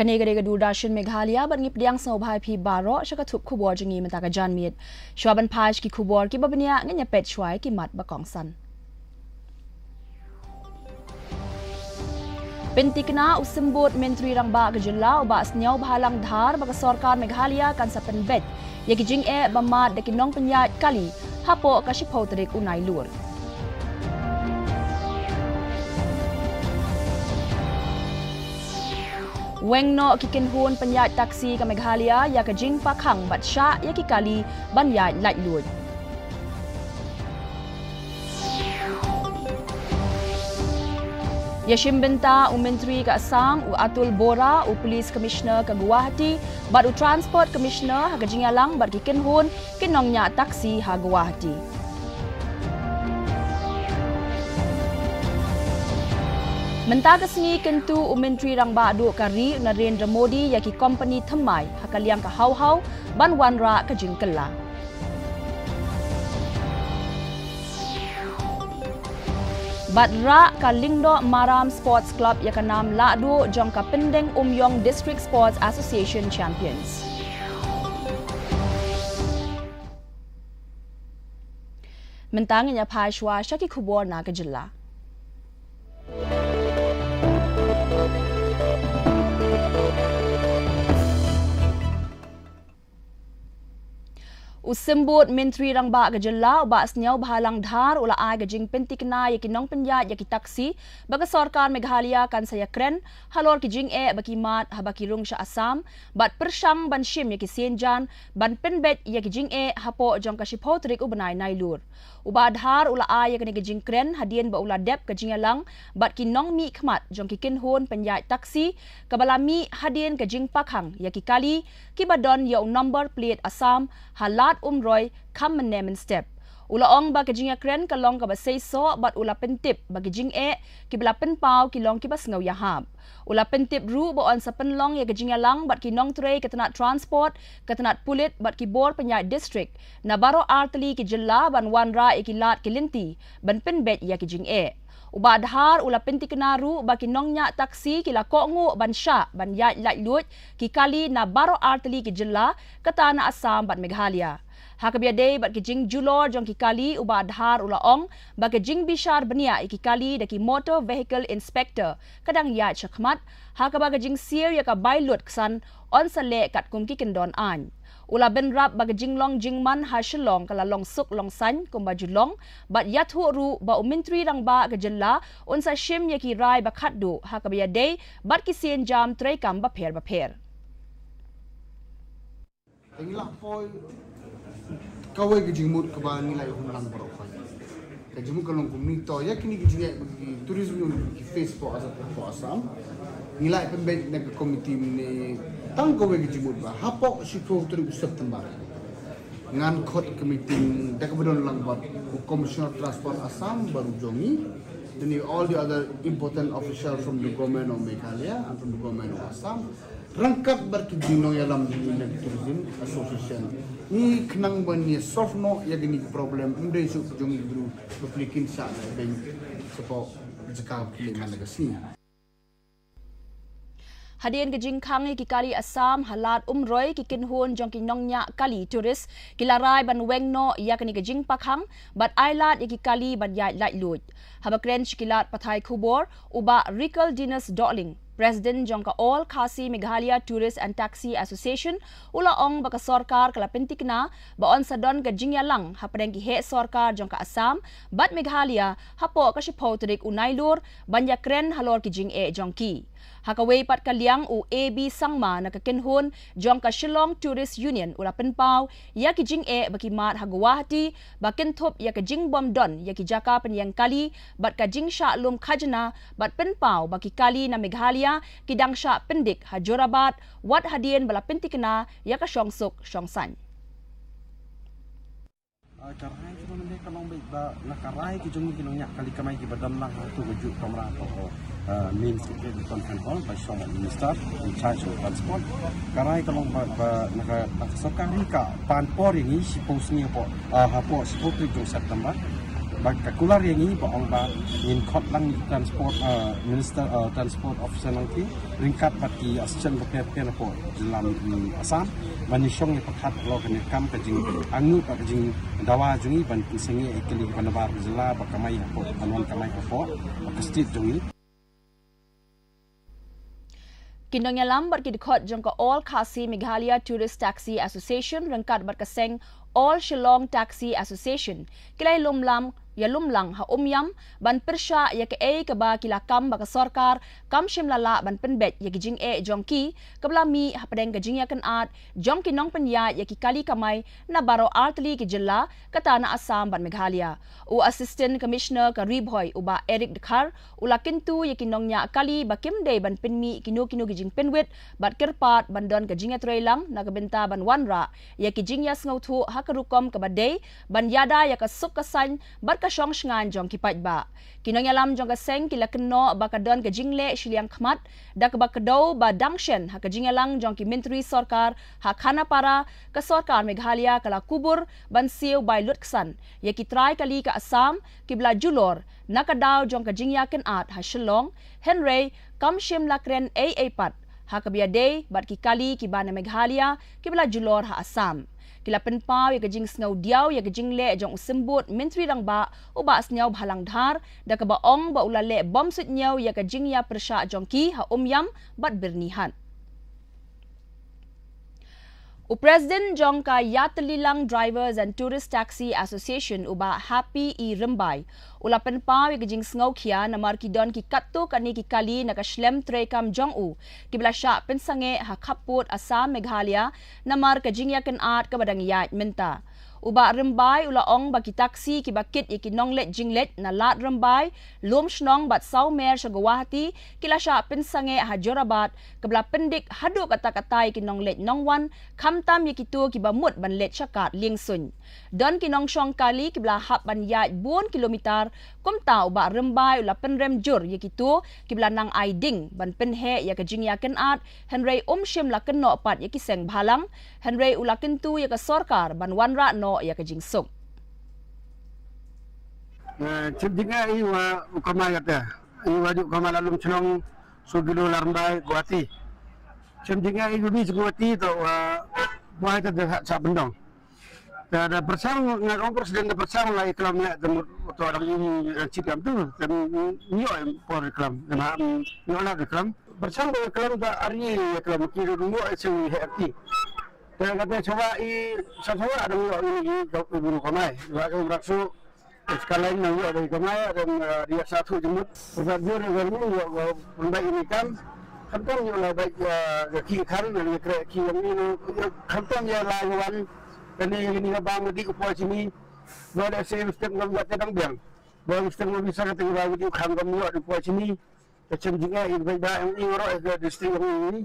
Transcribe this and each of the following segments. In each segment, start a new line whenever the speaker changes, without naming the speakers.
Kanegare Durdashin Meghalaya ban ngip diang so bhai phi baro shaka thup khubor jingi mata ka janmit shwaban phaj ki khubor ki babnia nganya pet chwai ki mat bakong san Pentikna usimbot menteri rangba gejala uba asnyau bhalang dhar baka sarkar Meghalaya kan sa penbet yaki jing bamat de kinong penyat kali hapo ka shipotrik unai lur Wengno kikinhun penyat taksi ke Meghalaya ya ke jing pakhang bat sya ya ki kali ban ya lait lud. Yashim benta menteri ke Assam u Atul Bora u Police Commissioner ke Guwahati bat u Transport Commissioner ha ke Jingalang bat kikinhun kinongnya taksi ha Guwahati. Mentah kesini kentu Menteri Rangba Duk Kari Narendra Modi yaki company Thamai hakaliang ka hau-hau ban wanra ke Jingkela. Badra ka Lingdo Maram Sports Club yaka nam Ladu jong ka Pendeng Umyong District Sports Association Champions. Mentangnya Pashwa Shaki Kubor na ke Jilla. Usimbut Menteri Rangba Gejala uba asnyau bhalang dhar ula ai gejing pentikna yaki nong penyat yaki taksi baga sarkar Meghalaya kan saya kren halor kijing baki mat habaki rung sya Assam bat persyang ban shim yaki senjan ban penbet yaki jing hapo jong ka shipotrik ubanai nailur uba dhar ula ai yaki gejing kren hadien ba ula dep kejingalang bat kinong mi khmat jong kikinhun penyat taksi kabalami hadien kejing pakhang yaki kali kibadon ya number plate Assam halat Roy come name and step. Ula ong ba kajing kren kalong ka ba say so but ula pentip ba kajing kibla penpau kilong kibas ngaw yahab. Ula pentip ru ba on sa penlong ya kajing lang but kinong tray katanat transport katanat pulit but kibor penyai district na baro arteli ki jilla ban wanra ikilat kilinti ban penbet ya kajing Uba adhar ula pentiknaru ba kinongnya taksi kila kongu ban sya ban yat lat lut ki kali na baro arteli ki jilla kata na Assam bat Meghalaya. Hakabiade bat kijing julor jong kikali uba adhar ula ong ba kijing bishar benia ikikali daki motor vehicle inspector kadang ya chakmat hakaba kijing sir ya ka bailut ksan on sale kat kum kikendon an ula benrap ba kijing long jingman ha shlong kala long suk long san kum ba julong bat yathu ru ba umintri rang ba gejella on sa shim ya ki rai ba khatdu hakabiade bat kisien jam tray kam ba pher
Tinglah poi kawai ke jimut ke bawah nilai hulang berapa? Ke jimut kalau komunito ya kini kita bagi tourism di Facebook Assam nilai pembeli nak komiti ni tang kawai ke jimut bah hapok sifo teri September ngan kot komiti dak bedon lang buat Commissioner Transport Assam baru jongi dan all the other important officials from the government of Meghalaya and from the government of Assam rangkap berkijino dalam tourism association ni kenang bani solve no ya gini problem umdai su jong guru beplikin sa dan sepo jaka pilih negasi
Hadien ke jingkang ki kali Assam halat umroy ki kinhun jong kinongnya kali turis kilarai ban wengno ya kani ke jing pakhang bat ailat ki kali ban yai lait lut habakren shikilat pathai khubor uba Rikal Dinas Darling President jongka All KHASI Meghalaya Tourist and Taxi Association ula ong baka sarkar kala pentikna ba on sadon ka jingyalang hapadeng ki he sarkar jongka Assam bat Meghalaya hapo ka shipotrik unailur banya kren halor ki jing jongki hakaway pat kaliang u AB sangma nakakinhun jongka Shillong Tourist Union ula penpau ya ki jing baki mat ha Guwahati bakin thop ya ka jing bom don ya ki jaka penyang kali bat ka jing sha lum khajna bat penpau baki kali na Meghalaya kidang sya pendik hajorabat wat hadien bala pentikna ya ka syongsuk syongsan
karai kita nanti kalau baik ba nakarai kita jung kinongnya kali kamai ki badan lah tu wujud kamera atau main secretary conference hall by Shawn Minister in charge of transport karai kalau ba nakasokang ka panpor ini si posni apa hapo 10 September Bakakular yang ini baong ba in kot lang transport minister transport officer nanti ringkat bagi assistant secretary po dalam Assam manisong yang pekat lo kena kam kajing anu kajing dawa jungi ban sengi ikili banabar jela bakamai po anuan kamai po bakastit jungi
Kinong yalam berkidikot jangka All KHASI Meghalaya Tourist Taxi Association rengkat berkeseng All Shillong Taxi Association kilai lumlam ya lumlang ha umyam ban persya ya ke ba kila kam baka sarkar kam shimlala ban penbet ya kijing jongki kablami ha padeng kijing ya kan at jongki nong penya ya ki kali kamai na baro artli ki jilla katana Assam ban Meghalaya u assistant commissioner ka ribhoy uba Eric Dekhar ula kintu ya kinong nya kali bakim day ban penmi kinu kijing penwit bat kerpat ban don kijing ya trailang na kabenta ban wanra ya kijing ya sngotu ha karukom kabadey ban yada ya kasuk kasan bat kasyong shngan jong kipat ba. Kinong yalam jong kaseng kila keno bakadon kajingle shiliang khmat da kabakadaw ba dangshen ha kajingalang jong ki menteri sarkar ha khana para ka sarkar Meghalaya kala kubur ban siu by lutksan ya ki try kali ka Assam kibla julor nakadaw jong kajingya ken at ha Shillong Henry kam shim lakren pat ha kabiade bat ki kali ki bana Meghalaya kibla julor ha Assam. Kila penpaw ya kajing sngaw diaw ya kajing le jong sembut menteri rang ba uba asnyaw bhalang dhar da ka baong ba ulale bom sut nyaw ya kajing ya persya jongki ha umyam bat bernihan. President Jongka Yatlilang Drivers and Tourist Taxi Association uba Happy I Rembai ula penpaw kajing sngaw khia namar ki don ki katto kani ki kali nakashlem trekam jongu kibla sya pensange ha khaput Assam Meghalaya namar kajing ya kan art kabadang yat menta uba rembai ula ong baki taksi ki bakit ikinonglet jinglet na lat rembai lum shnong bat saumer sa Guwahati kila sya pensange ha Jorabat kabla pendik hadu kata-kata ikinonglet nongwan kamtam yikitu ki bamut banlet syakat lingsun don kinong syong kali kibla hap ban yat 4 kilometer kumta uba rembai ula penrem jur yikitu kibla nang aiding ban penhe ya kajing ya kan at Henry shim la kenno pat yakiseng bhalang Henry ula kentu ya ka sarkar ban wanra no ya kajing sok.
Cipjinga iwa ukama kata, iwa juk kama lalu cenong sugilo larmbai Guwahati. Cipjinga iwa di Guwahati tu buah itu sak bendong. Ada persang ngakong presiden ada persang lah iklam ya temu tu orang ini cipam tu dan nyo por iklam dan nyo lah iklam. Persang iklam tak hari iklam kira dulu sing hati. Dan kata coba sesuatu ada ini ibu kamai, bagai beraksud sekalian nang ada kamai dan dia satu jemput. Berbaju dengan ini membaik ini kan juga baik kiri kan dan kiri ini kantor dia lawan dan ini bang di upah sini ada sistem nggak tentang biang, bang sistem bisa ketinggalan di kantor dia di upah sini, macam juga ini orang ke distrik ini.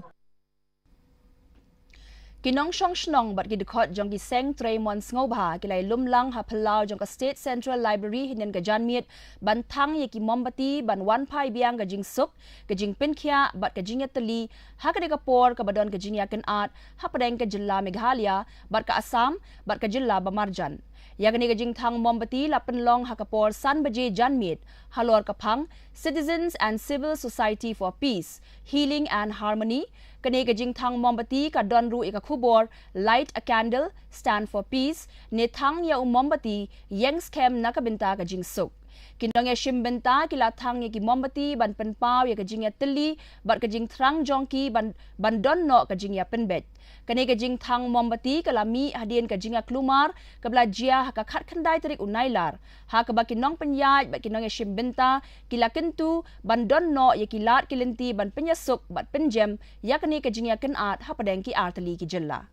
Kinong syong shnong bat gidikot jong ki seng Traymon Sngoba kilay lumlang ha Palau jong ka State Central Library hinen ka janmiet bantang ye ki mombati ban wan pai biang ka jing suk ka jing pinkhya bat ka jing yatali ha ka dekapor ka badon ka jing yakan at ha padeng ka jilla Meghalaya bat ka Assam bat ka jilla Bamarjan. Yakni ka jing thang mombati la penlong ha kapor san baje janmiet halor kapang Citizens and Civil Society for Peace, Healing and Harmony. Kani kajing thang mombati ka donru ika khubor light a candle stand for peace ne thang ya mombati yang scam nakabenta kajing suk kinong ya shimbenta kila thang ya ki mombati ban penpaw ya kajing ya teli bat kajing thrang jongki ban donno kajing ya penbet kani kajing thang mombati kalami hadien kajing ya klumar kabla jia ka khat khandai tarik unailar ha ka bakinong penyaj bat kinong ya shimbenta kila kentu ban donno ya kilat kilenti ban penyasuk bat penjem ya kani kajing ya kan at ha padeng ki artali ki jilla.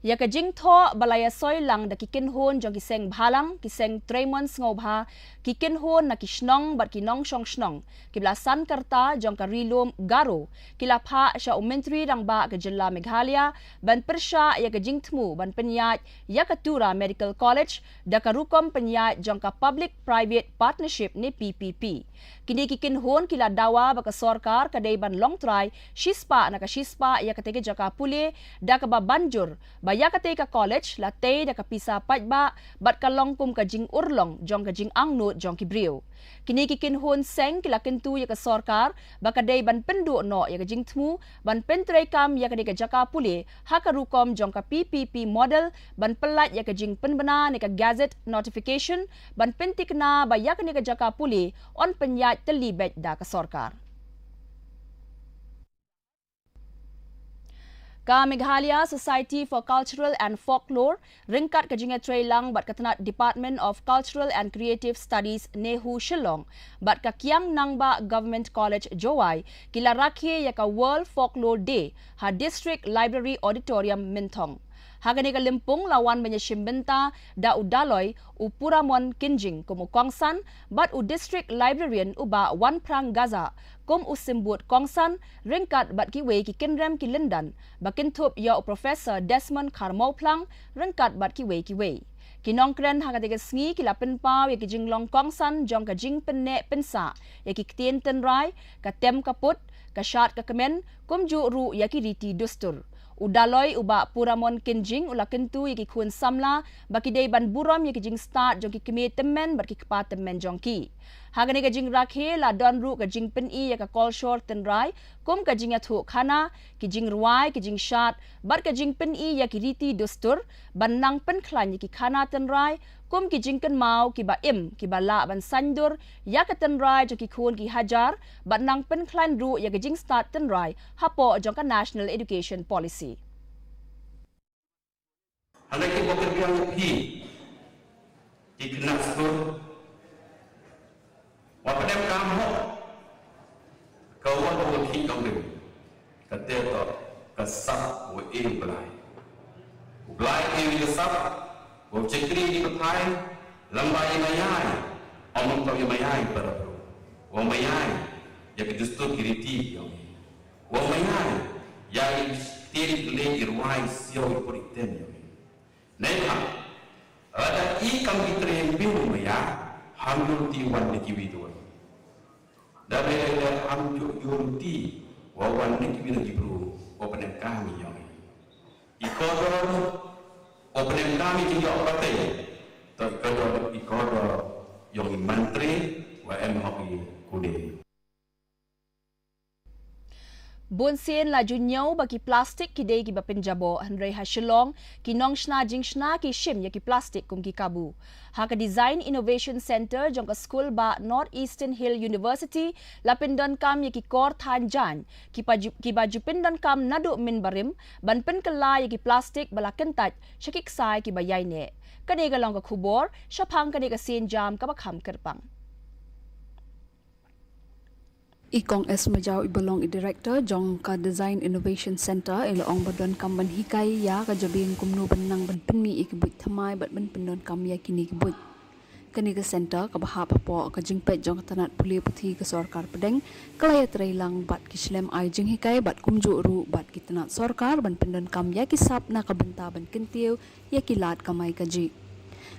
Ya kajing tho balaya soy lang da kikin hon jong kiseng bhalang kiseng Traymon Sngoba kikin hon na kishnong bat kinong shong shnong kibla san karta jong karilom garo kila pha sha menteri rang ba ka jilla Meghalaya ban persya ya kajing thmu ban penyaj ya katura Medical College da karukom penyaj jong ka Public Private Partnership ni PPP kini kikin hon kila dawa baka sarkar kadai ban long try shispa na ka shispa ya katege jaka pule da ka ba banjur ba Baya kate ka college latay da kapisa pajba bat kalong kum ka jing urlong jong ka jing angnut jong kibriu. Kini kikinhun seng kila kentu ya ka sorkar bakadai ban pendu no ya ka jing tmu ban pentrai kam ya ka ka jaka puli hakarukom jong ka PPP model ban pelat ya ka jing penbena ni ka gazette notification ban pentikna baya ka ni ka jaka puli on penyat terlibat da ka sorkar. Ka Meghalaya Society for Cultural and Folklore ringkat kajinga trailang bat katanat Department of Cultural and Creative Studies Nehu Shillong bat ka Kiang Nangba Government College Jowai kila rakhe ya ka World Folklore Day ha District Library Auditorium Mintong. Hagani ka limpung lawan menyesimbenta da udaloy upuramon kinjing kumukongsan bat u District Librarian uba Wan Prang Gaza kum usimbut kongsan ringkat bat kiwe ki kinrem ki lindan bakintup ya Professor Desmond Karmau Plang ringkat bat kiwe. Kinongkren hagatiga sngi kila penpau ya ki jinglong kongsan jong ka jing penne pensa ya ki ktien tenrai ka tem kaput ka syat ka kemen kum ju ru ya ki riti dustur. Udaloy uba puramon kinjing ula kentu yaki kun samla baki day ban buram yaki jing start jong ki kemi temen baki kepa temen jong ki. Hagani ka jing rakhe la don ru ka jing pen i yaka call short tenrai kum ka jing athu khana ki jing ruai ki jing shat bar ka jing pen i yaki riti dustur ban nang pen khlan yaki khana tenrai kum ki jing kan mau ki ba im ki ba la ban sandur yaka tenrai jong ki kun ki hajar ban nang pen khlan ru yaka jing start tenrai hapo jong ka National Education Policy.
Halaki bekerja lebih dikenal seluruh wapadam kamu kawan wakil kamu kata kesat wa belai ini kesat wa cekri di petai lambai mayai omong tau mayai pada wa mayai yang justru kiriti wa mayai yang tirik lagi ruai siau ipuritem Neha, ada ikan kita biru ya, hamil tiwan di kiwi tu. Dari hamil yurti, wawan di kiwi lagi bro, opening kami yang. Ikodor, opening kami juga apa tu? Ikodor yang menteri, wa hoki kude.
Bunsin la junyaw bagi plastik kidai ki bapinjabo Henry Hashilong ki nongshna jingshna ki shim ya ki plastik kum ki kabu. Haka Design Innovation Center jong ka school ba Northeastern Hill University lapindon kam ya ki kor thanjan ki baju pindon kam nadu min barim ban pen kala ya ki plastik bala kentat syakik sai ki bayai ne. Kani ga long ka khubor syapang kani ka sin jam ka bakham kerpang.
Ikong es majau ibalong i director jong ka Design Innovation Center ilong badon kam ban hikai ya ka jabing kumnu benang ban penmi ikibut thamai bat ban pendon kam ya kini kibut kani ka center ka baha papo ka jingpet jong tanat puli puthi ka sarkar pedeng kalaya trailang bat kislem ai jing hikai bat kumju ru bat kitanat sarkar ban pendon kam ya kisap na ka benta ban kentiu ya kilat kamai kaji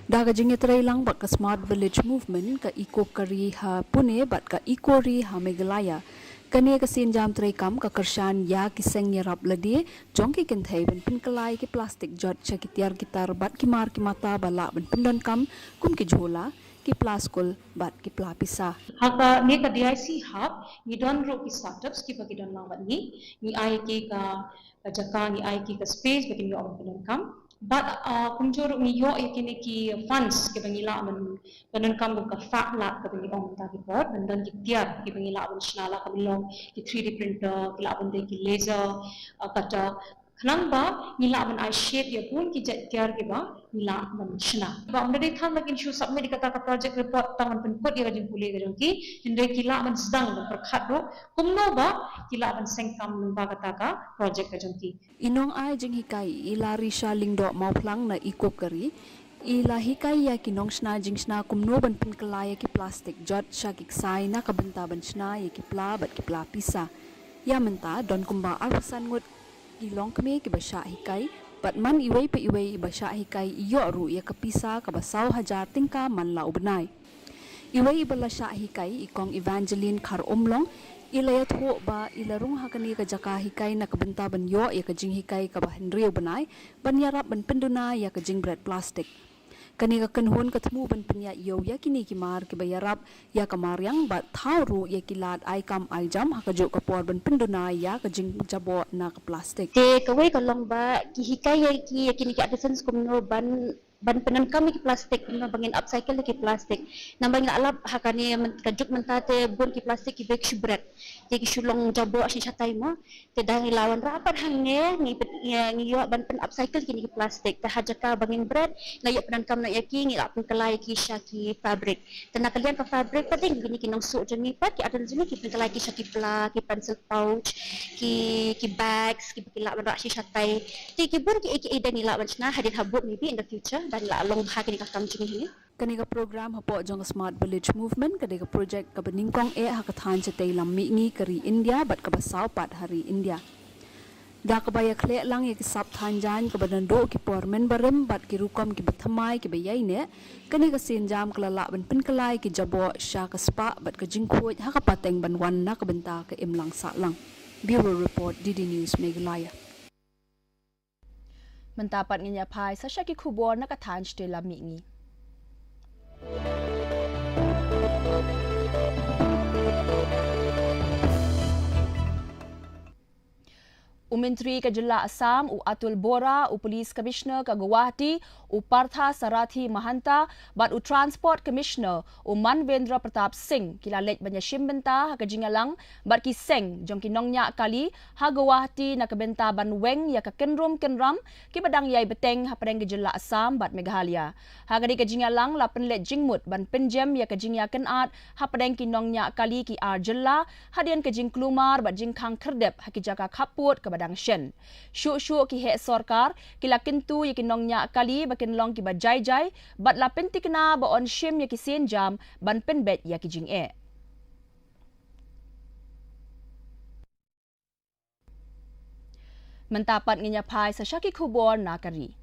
Daga jingnya trailang bat ka Smart Village Movement ka Eco Kari ha Pune bat ka Eco Ri ha Meghalaya. Kani ka sin jam trai kam ka kershan ya kiseng nyerap ladi jong ki kenthai ben pinkalai ki plastik jot cha ki tiar gitar bat ki mar ki mata bala ben pendon kam kum ki jhola ki plaskul bat ki plapisa.
Haka ne ka DIC hub ni don ro ki startups ki bagi don lawan ni ai ki ka jaka ni ai ki ka space bagi ni orang pendon kam. But kunjur ni yo ikini ki funds ki bangila men kam ka fat la ka bangi ong ta ki pot dan ki tiar ki bangila ban shnala ka bilong ki 3D printer ki la ban de ki laser kata khnang ba nila ban I shape ya pun ki tiar ki ba nila ban shna ba on de tham lakin shu submit kata ka project report tangan pen kot ya jing puli ga jong ki hinde ki la ban sedang per khat ro kumno ba ki la ban sengkam nung ba kata ka project ga jong ki
Inong ai jing hikai ila risha lingdo mau plang na Eco Kari ila hikai ya kinong shna jing shna kumno ban pin kalaya ki plastik jot shakik sai na kabenta ban shna ya ki pla bat ki pla pisa ya menta don kumba alsan ngut ilong kami ki basha hikai bat man iwei pe iwei basha hikai iyo ru ya kapisa ka basau hajar tingka man la ubnai iwei bala sha hikai ikong Evangeline Khar Omlong Ilaya thuak ba ilarung hakani ka jaka hikai na kabenta ban yo ya ka jing hikai ka ba henrio banai ban yarap ban penduna ya ka jing bread plastik. Kani ka kenhun ketemu ban penya yo ya kini kimar ki bayarap ya kamar yang bat thauru ya kilat ai kam ai jam ha ka jo ka por ban penduna ya ka jing jabo na ka plastik.
Te kawai kalong ba ki hikai ya ki kini ki adsense kumno ban penan kami ki plastik na bangin upcycle ki plastik na bangin alap hakani kajuk mentate bun ki plastik ki bag shubret te ki shulong jabo asin chatai mo te dang lawan rapat hange ni yo ban pen upcycle kini ki plastik te hajaka bangin bread na yo penan kam na yaki ni apun kelai ki shaki fabric te na kalian ka fabric pating gini ki nong su jeni pat ki adan jeni ki pen kelai ki shaki pla ki pencil pouch ki bags ki kilak ban asin chatai te ki bun ki dan ni lawan chna hadit habut maybe in the future dan la long bahagi ni kakam jini ni
Kani ka program hapo jong smart village movement kani ka project ka beningkong hakathan chatei lammi ngi kari India bat ka basau pat hari India. Da ka baya khle lang ya ki sap thanjan ka badando ki pormen barem bat ki rukom ki bathamai ki bayai ne kani ka sinjam klala ban penkelai ki jabo sha ka spa bat ka jingkhuj ha ka pateng ban wan na ka benta ka imlang sa lang. Bureau report DD News Meghalaya.
Mentapat nganya pai sa syaki kubor nakathan shte lammi ngi. Menteri Kejala Assam Atul Bora, Police Commissioner ke Guwahati, Partha Sarathi Mahanta, bat Transport Commissioner Manvendra Pratap Singh kila lej banya shimbenta ha kejingalang bat ki seng jong kinongnya kali ha Guwahati na kebenta ban weng ya ka kenrum kenram ki badang yai beteng ha padang Kejala Assam bat Meghalaya. Ha gadi kejingalang la penlet jingmut ban penjem ya kejingya kenat ha padang kinongnya kali ki Arjella hadian kejing klumar bat jingkhang kerdep ha ki jaka kaput ke badang Shen. Syuk-syuk ki hek sorkar, kila kentu ya kinongnya kali bakin long ki bajai-jai, bat la pentikna ba on shim ya ki senjam, ban penbet ya ki jing e. Mentapat ngenya pai sa syaki kubor nakari.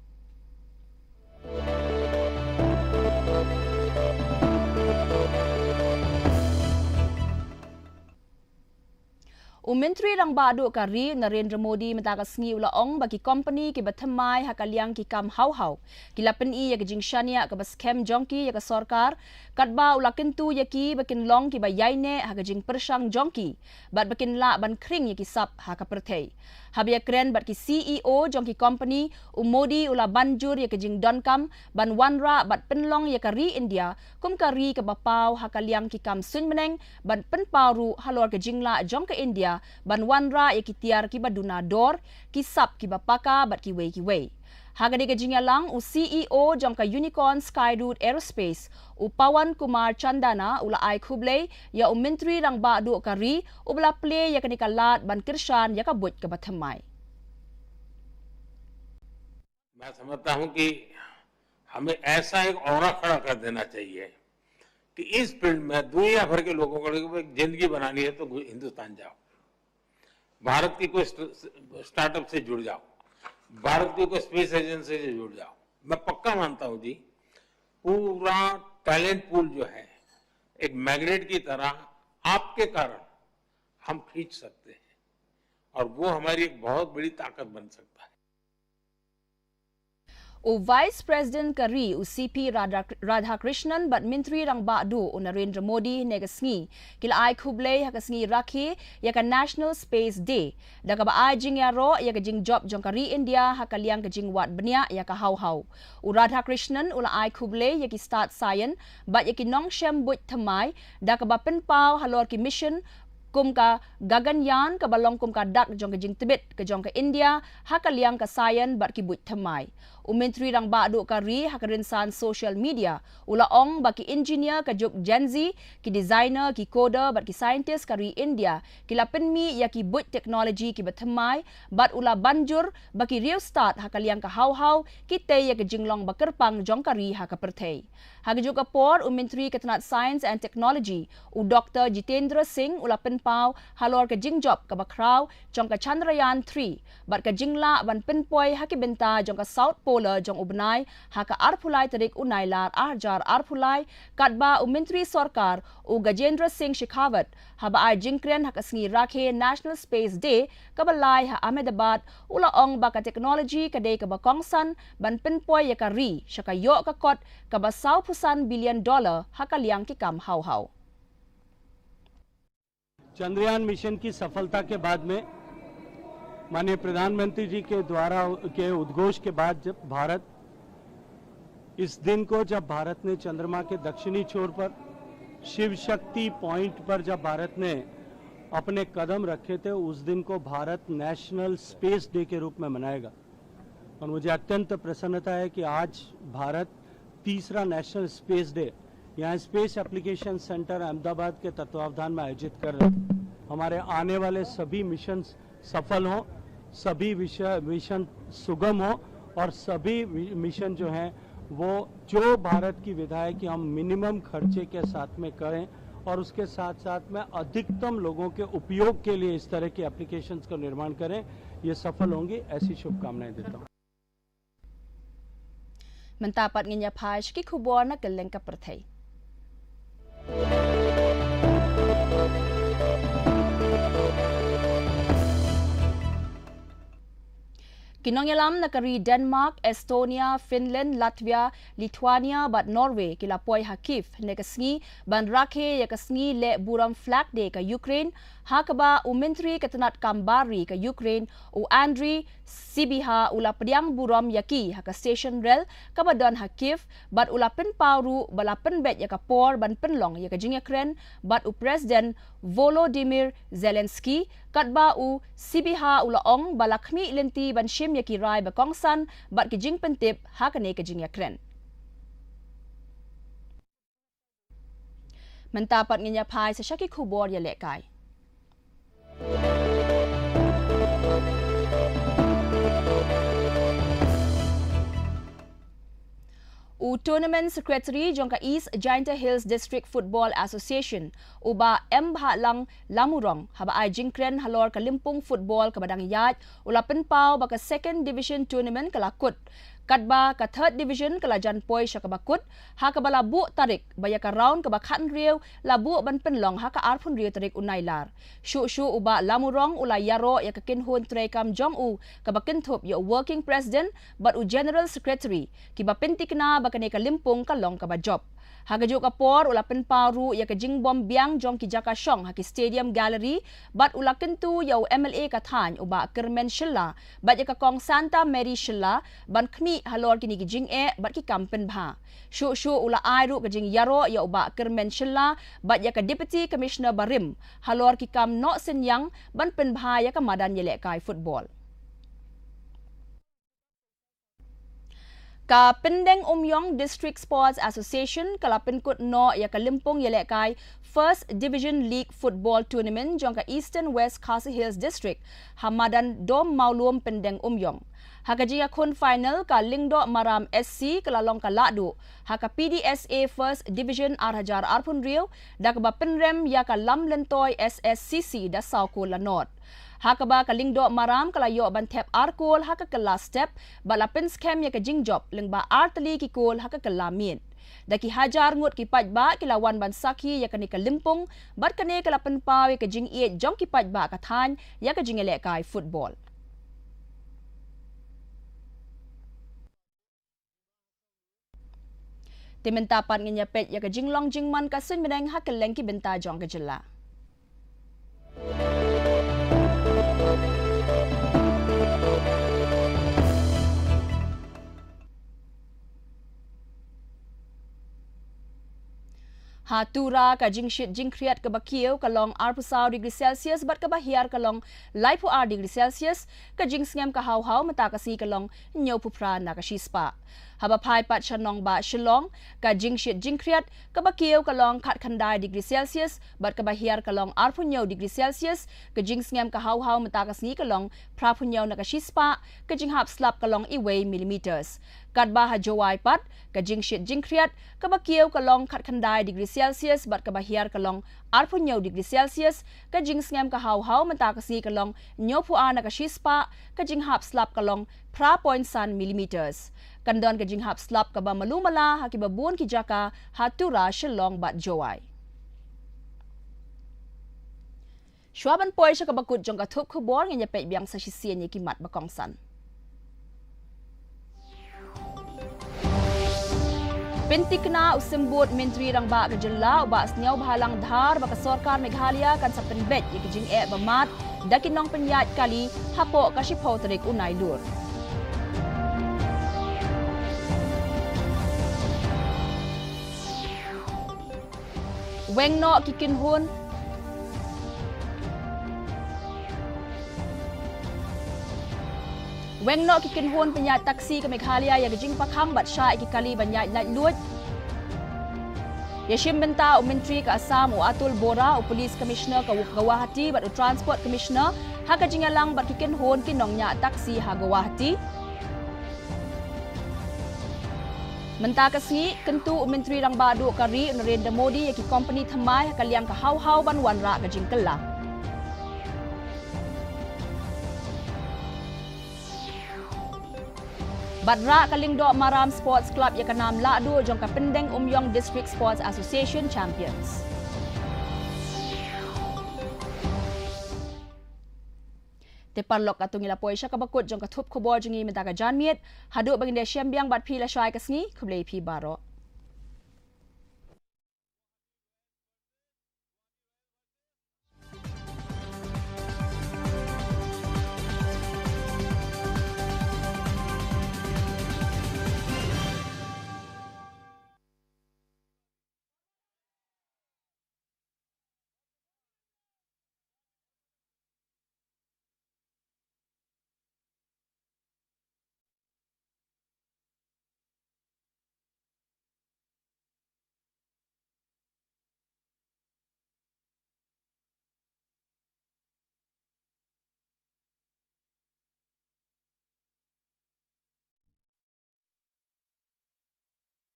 Menteri rang badu kari Narendra Modi mentakas ngi ulaong bagi company ki bathamai hakaliang ki kam hau-hau. Kila peni ya kijing shania ka baskem jongki ya ka sorkar katba ula kentu ya ki bakin long ki bayaine ha kijing persang jongki bat bakin la ban kring ya ki sap ha ka perthei. Habia kren bat ki CEO jongki company Modi ula banjur ya kijing donkam ban wanra bat penlong ya kari India kum kari ka bapau hakaliang ki kam sun meneng ban penparu halor kijing la jong ke India ban wanra ya kitiar ki baduna dor kisap ki bapaka bat ki wei hagadi kejingya lang CEO jong ka Unicorn Skyroot Aerospace Pawan Kumar Chandana ula ai khuble ya menteri rang ba du kari ubla play ya kanikalat ban kirshan ya kabut ka bathamai.
मैं समझता हूं कि हमें ऐसा एक औरा खड़ा कर देना चाहिए कि इस फील्ड में दुनिया भर के लोगों को एक जिंदगी बनानी है तो हिंदुस्तान जाओ, भारत की कोई स्टार्टअप से जुड़ जाओ, भारत की कोई स्पेस एजेंसी से जुड़ जाओ। मैं पक्का मानता हूं जी, पूरा टैलेंट पूल जो है एक मैग्नेट की तरह आपके कारण हम खींच सकते हैं और वो हमारी एक बहुत बड़ी ताकत बन सकता है।
Vice President Kari CP Radhakrishnan bat Menteri rang badu Narendra Modi negasngi kila ai khuble hakasngi rakhi ya ka National Space Day daga ba ai jing ya ro ya ka jing job jong Kari India hakaliang ka jing wat benya ya ka hau Radhakrishnan ula ai khuble ya ki start science bat ya ki nong shem but thamai daga ba penpau halor ki mission kum ka Gaganyaan ka balong kum ka dak jong ka jing Tibet ka jong ka India hakaliang ka science bat ki but thamai. Menteri rang badu kari hakarinsan social media ulaong baki engineer ka juk Gen Z ki designer ki coder bat ki scientist kari India kila penmi ya ki but technology ki bathamai bat ula banjur baki real start hakaliang ka hau ki te ya ka jinglong bakerpang jong kari hakaperthei hagajuk apor Menteri Ketenat Science and Technology Dr. Jitendra Singh ula penpau halor ka jingjob ka bakraw jong ka Chandrayaan 3 bat ka jingla ban penpoi hakibenta jong ka South Pole pola jong ubnai haka arpulai tarik unailar arjar arpulai katba Menteri Sorkar u Gajendra Singh Shekhawat haba ai jingkren haka sngi rakhe National Space Day kabalai ha Ahmedabad ula ong baka teknologi kadai ka bakongsan ban pinpoy yakari shaka yo ka kot ka basau pusan billion dollar haka liang ki kam hau hau.
Chandrayaan mission की सफलता के बाद में माननीय प्रधानमंत्री जी के द्वारा के उद्घोष के बाद जब भारत इस दिन को जब भारत ने चंद्रमा के दक्षिणी छोर पर शिव शक्ति पॉइंट पर जब भारत ने अपने कदम रखे थे उस दिन को भारत नेशनल स्पेस डे के रूप में मनाएगा और मुझे अत्यंत प्रसन्नता है कि आज भारत तीसरा नेशनल स्पेस डे यहाँ स्पेस एप्लीकेशन सेंटर अहमदाबाद के तत्वावधान में आयोजित कर रहे हैं। हमारे आने वाले सभी मिशन सफल हों, सभी मिशन सुगम हो और सभी मिशन जो हैं वो जो भारत की विधा है कि हम मिनिमम खर्चे के साथ में करें और उसके साथ साथ में अधिकतम लोगों के उपयोग के लिए इस तरह के एप्लीकेशंस का निर्माण करें, ये सफल होंगी, ऐसी शुभकामनाएं देता हूँ।
Mendapat nginya page ki kubor na geleng ka perthai. Kinongyalam nakari Denmark, Estonia, Finland, Latvia, Lithuania bat Norway kila poi hakif nekasngi ban rakhe yakasngi le buram flag de ka Ukraine hakaba Menteri Ketenat Kambari ka Ukraine u Andriy Sibiha ula pediang buram yaki haka station rail kabadon hakif bat ula pen pauru bala pen bet yaka por ban penlong yaka jing Ukraine bat u President Volodymyr Zelensky katba u Sibiha ula ong balakmi lenti ban shim yaki rai bakongsan bat ki jing pentip hakane ka jing Ukraine. Mendapat nginya pai sa syaki kubor ya lekai. Tournament Secretary jongka East Giant Hills District Football Association uba M Bhalang Lamurong haba ai jingkren halor Kalimpong Football kabadang yat ula penpau baka Second Division Tournament kalakut katba ka Third Division kala janpoi syakabakut hakabala bu tarik baya ka round ka bakhan riu labu ban penlong haka arpun riu tarik unailar shu uba Lamurong ula yaro ya kakinhun trekam jong u kabakinthop ya working president but u general secretary kiba pentikna bakane Kalimpong kalong kaba job hagajuk kapor ula penparu ya kajing bom biang jong ki jaka shong haki stadium gallery but ula kentu ya MLA kathan uba Kermen Shilla bat ya ka kong Santa Mary Shilla ban khmi halor kini kijing bat ki kampen bha shu ula airu kajing yaro ya uba Kermen Shilla bat ya ka deputy commissioner barim halor ki kam no senyang ban pen bha ya ka madan yelek kai football. Ka Pendeng Umyong District Sports Association kala penkut no ya Kalimpong yelekai First Division League Football Tournament jongka Eastern West KHASI Hills District Hamadan Dom Maulum Pendeng Umyong. Hakajiya kun final ka Lingdo Maram SC kala long ka Ladu haka PDSA First Division Arhajar Arpun Rio dakaba penrem ya ka Lam Lentoy SSCC da Sauko Lanot. Hakaba kalingdo maram kalayo ban tep arkol haka kala step balapin scam ya ka jingjob lengba artali ki kol haka kala min daki hajar ngut ki pajba kilawan ban saki ya kani Kalimpong bat kane kala penpaw ya ka jing e jong ki pajba ka than ya ka jingele kai football. Timentapan ngenya pet ya ka jinglong jingman ka sun meneng hakeleng ki benta jong ka jela. Hatura ka jingshit jingkriat ka bakiyo kalong arpusaw degree Celsius bat ka bahiar kalong laipu degree Celsius ka jingsngem ka hawhaw matakasi kalong nyaw pupra na ka shispa. Haba pai pat shanong ba shilong ka jingshit jingkriat ka bakiyo kalong kat khandai degree Celsius bat ka bahiar kalong arpunyaw degree Celsius ka jingsngem ka hawhaw matakasi kalong prapunyaw na ka shispa ka jinghap slap kalong iway millimeters. kad bah jawai pat ka jing shit jing kriat ka bakieu ka long khat khandai degree Celsius bat ka bahiar ka long 8 degree Celsius ka jing ngem ka hau menta ka si ka long nyopu ana ka shispa ka jing hap slap ka long pra point san millimeters kandon ka jing hap slap ka ba malumala hakibabun ki jaka hatura shilong bat jawai Shwaban poy siya kabakut jong katup kubor nga nyapay biyang sa sisiyan niya kimat bakongsan. Pintik na usimbut menteri rang ba kajala ubas niyaw bahalang dhar baka sorkar Meghalaya kan sa penbet yung kijing bamat dakin nong penyat kali hapo kasipaw tarik unay lur. Weng no kikinhun Weng no kikinhun penyat taksi ke Meghalaya yang jing pakhang bat sya ikikali banyat lat lut. Yashim benta menteri ke Assam Atul Bora Police Commissioner ke Guwahati bat Transport Commissioner ha ka jingalang bat kikinhun kinongnya taksi ha Guwahati. Menta kasngi kentu menteri rang badu kari Narendra Modi yaki company thamai ha kaliang ka hau ban wanra ka jing kelang. Badra kalingdo Maram Sports Club yang kenam ladu jong ka Pendeng Umyong District Sports Association Champions. Teparlok atung ilapoy siya kabakut jong ka tup kubor jongi menta ka janmiet hadu bagin dia syembiang bat pila syai kasngi kublay pi baro.